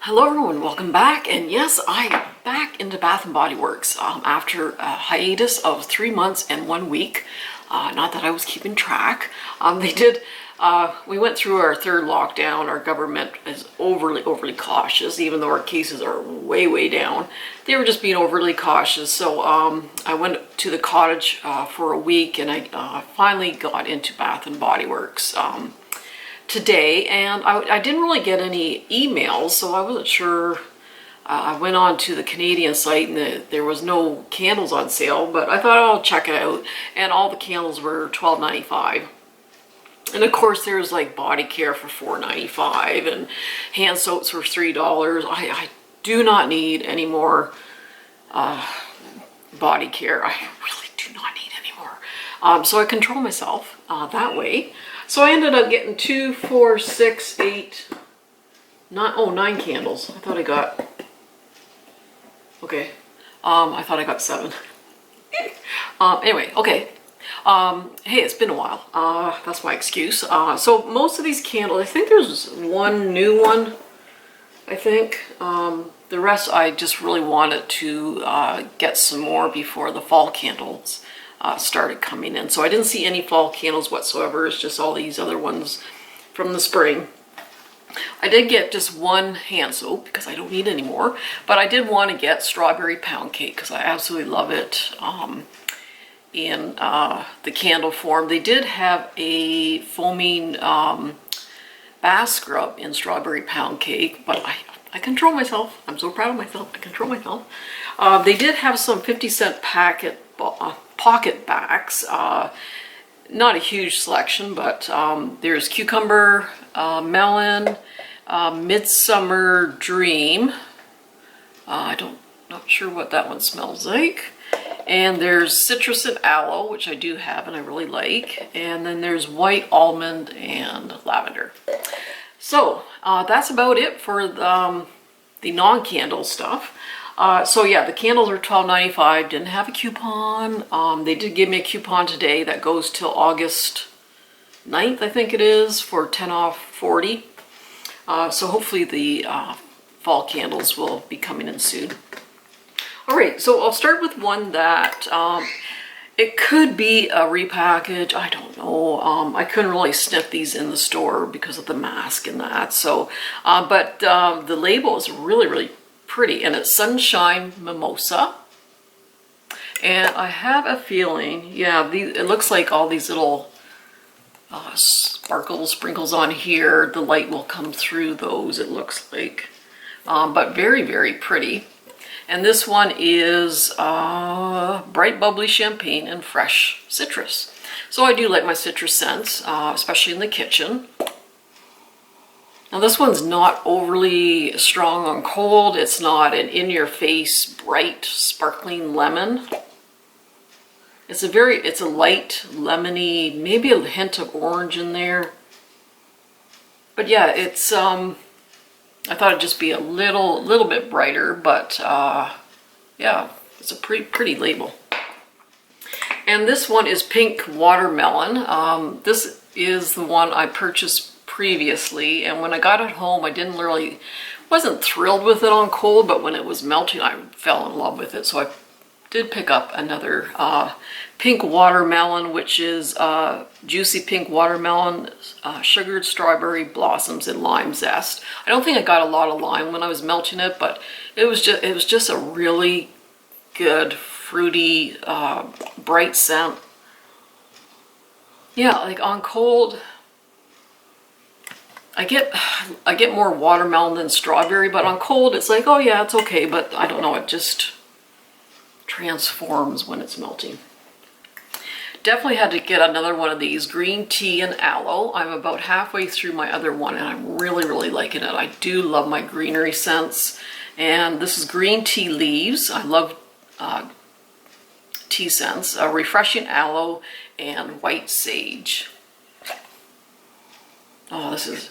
Hello everyone, welcome back. And yes, I'm back into Bath & Body Works after a hiatus of 3 months and 1 week. Not that I was keeping track. We went through our third lockdown. Our government is overly cautious, even though our cases are way down. They were just being overly cautious. So I went to the cottage for a week, and I finally got into Bath & Body Works today, and I didn't really get any emails, so I wasn't sure. I went on to the Canadian site, and there was no candles on sale, but I thought I'll check it out, and all the candles were $12.95. And of course there's like body care for $4.95 and hand soaps for $3. I do not need any more body care. I really do not need any more. So I control myself that way. So I ended up getting 2, 4, 6, 8, 9 candles. I thought I got, okay. I thought I got 7. Anyway, okay. Hey, it's been a while. That's my excuse. So most of these candles, I think there's one new one, I think. The rest I just really wanted to get some more before the fall candles started coming in. So I didn't see any fall candles whatsoever. It's just all these other ones from the spring. I did get just one hand soap because I don't need any more, but I did want to get strawberry pound cake because I absolutely love it in the candle form. They did have a foaming bath scrub in strawberry pound cake, but I control myself. I'm so proud of myself. I control myself. They did have some 50-cent pocket backs. Not a huge selection, but there's cucumber, melon, midsummer dream. Not sure what that one smells like. And there's citrus and aloe, which I do have and I really like. And then there's white almond and lavender. So that's about it for the non-candle stuff. So yeah, the candles are $12.95. Didn't have a coupon. They did give me a coupon today that goes till August 9th, I think it is, for 10 off 40. So hopefully the fall candles will be coming in soon. All right, so I'll start with one that it could be a repackage. I don't know. I couldn't really sniff these in the store because of the mask and that. So, but the label is really pretty, and it's Sunshine Mimosa. And I have a feeling, yeah, it looks like all these little sprinkles on here. The light will come through those, it looks like. But very pretty. And this one is bright bubbly champagne and fresh citrus. So I do like my citrus scents, especially in the kitchen. Now this one's not overly strong on cold. It's not an in-your-face, bright, sparkling lemon. It's a light, lemony, maybe a hint of orange in there. But yeah, it's I thought it'd just be a little bit brighter, but yeah, it's a pretty label. And this one is Pink Watermelon. This is the one I purchased previously, and when I got it home, I wasn't thrilled with it on cold, but when it was melting, I fell in love with it. So I did pick up another Pink Watermelon, which is juicy pink watermelon, sugared strawberry blossoms, and lime zest. I don't think I got a lot of lime when I was melting it, but it was just a really good fruity, bright scent. Yeah, like on cold, I get more watermelon than strawberry, but on cold it's like, oh yeah, it's okay, but I don't know, it just transforms when it's melting. Definitely had to get another one of these, green tea and aloe. I'm about halfway through my other one, and I'm really liking it. I do love my greenery scents. And this is green tea leaves. I love tea scents. Refreshing aloe and white sage. Oh, this is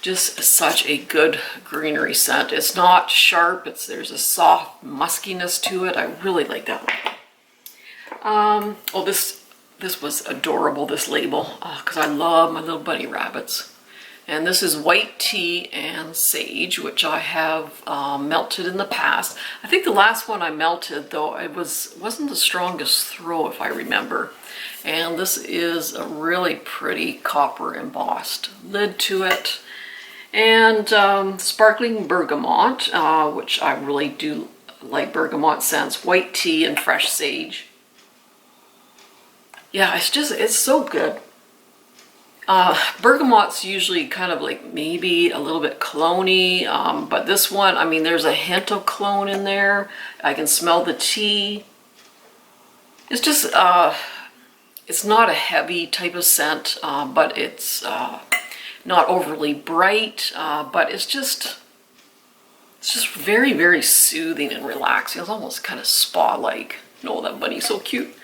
just such a good greenery scent. It's not sharp. There's a soft muskiness to it. I really like that one. Oh, this was adorable, this label, because I love my little bunny rabbits. And this is white tea and sage, which I have melted in the past. I think the last one I melted, though, it wasn't the strongest throw, if I remember. And this is a really pretty copper embossed lid to it. And sparkling bergamot, which I really do like bergamot scents, white tea and fresh sage. Yeah, it's so good. Bergamot's usually kind of like maybe a little bit cologne-y, but this one, I mean, there's a hint of cologne in there. I can smell the tea. It's just, it's not a heavy type of scent, but it's not overly bright, but it's just very, very soothing and relaxing. It's almost kind of spa-like. Oh, that bunny's so cute.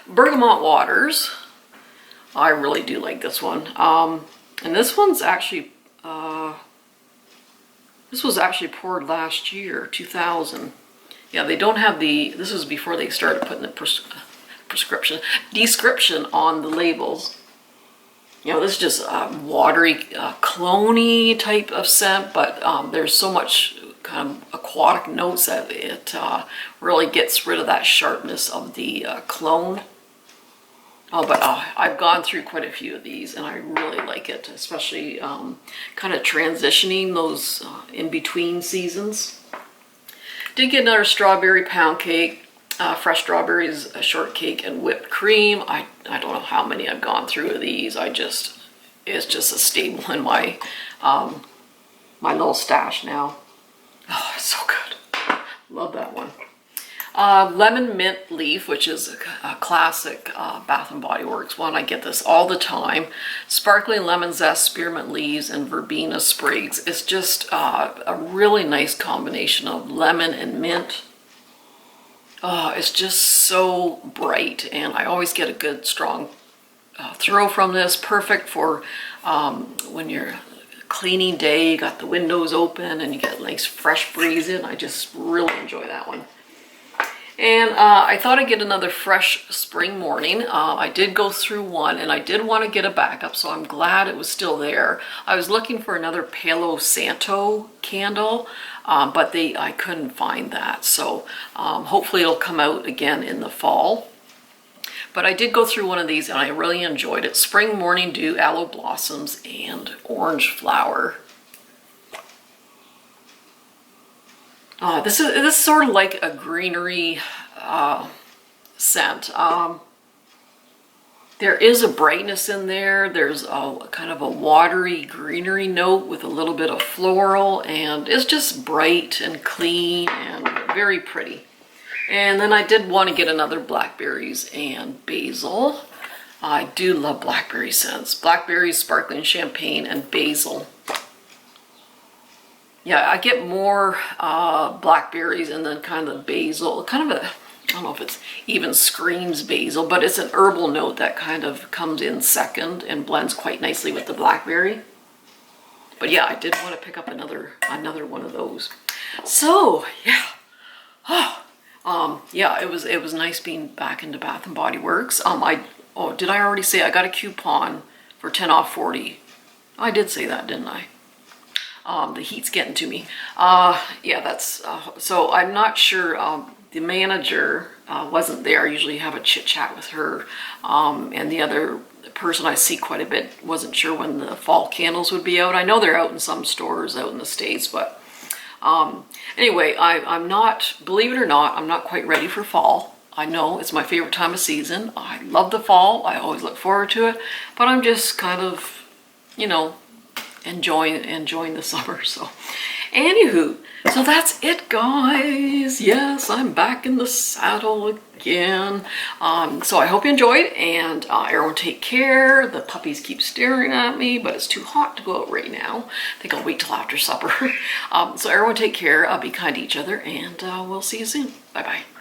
Bergamot Waters. I really do like this one. And this one's actually, this was actually poured last year, 2000. Yeah, they don't have this was before they started putting the description on the labels. You know, this is just watery, cologne-y type of scent, but there's so much kind of aquatic notes that it really gets rid of that sharpness of the cologne. Oh, but I've gone through quite a few of these, and I really like it, especially kind of transitioning those in-between seasons. Did get another strawberry pound cake, fresh strawberries, a shortcake, and whipped cream. I don't know how many I've gone through of these. It's just a staple in my my little stash now. Oh, it's so good. Love that one. Lemon mint leaf, which is a classic Bath & Body Works one. I get this all the time. Sparkling lemon zest, spearmint leaves, and verbena sprigs. It's just a really nice combination of lemon and mint. Oh, it's just so bright, and I always get a good strong throw from this. Perfect for when you're cleaning day, you got the windows open and you get a nice fresh breeze in. I just really enjoy that one. And I thought I'd get another fresh spring morning. I did go through one, and I did want to get a backup, so I'm glad it was still there. I was looking for another Palo Santo candle, but I couldn't find that. So hopefully it'll come out again in the fall. But I did go through one of these, and I really enjoyed it. Spring Morning Dew, Aloe Blossoms, and Orange Flower. This is sort of like a greenery scent. There is a brightness in there. There's a kind of a watery greenery note with a little bit of floral, and it's just bright and clean and very pretty. And then I did want to get another blackberries and basil. I do love blackberry scents. Blackberries, sparkling champagne, and basil. Yeah, I get more blackberries and then kind of basil, kind of a, I don't know if it's even screams basil, but it's an herbal note that kind of comes in second and blends quite nicely with the blackberry. But yeah, I did want to pick up another one of those. So yeah, yeah, it was nice being back into Bath & Body Works. Did I already say I got a coupon for 10 off 40? I did say that, didn't I? The heat's getting to me. Yeah, that's, so I'm not sure, the manager wasn't there. I usually have a chit chat with her, and the other person I see quite a bit wasn't sure when the fall candles would be out. I know they're out in some stores out in the States, but anyway, I'm not, believe it or not, I'm not quite ready for fall. I know it's my favorite time of season. I love the fall. I always look forward to it, but I'm just kind of, you know, enjoying the summer. So anywho, so that's it, guys. Yes, I'm back in the saddle again. So I hope you enjoyed, and everyone take care. The puppies keep staring at me, but it's too hot to go out right now. I think I'll wait till after supper. So everyone take care, be kind to each other, and we'll see you soon. Bye bye.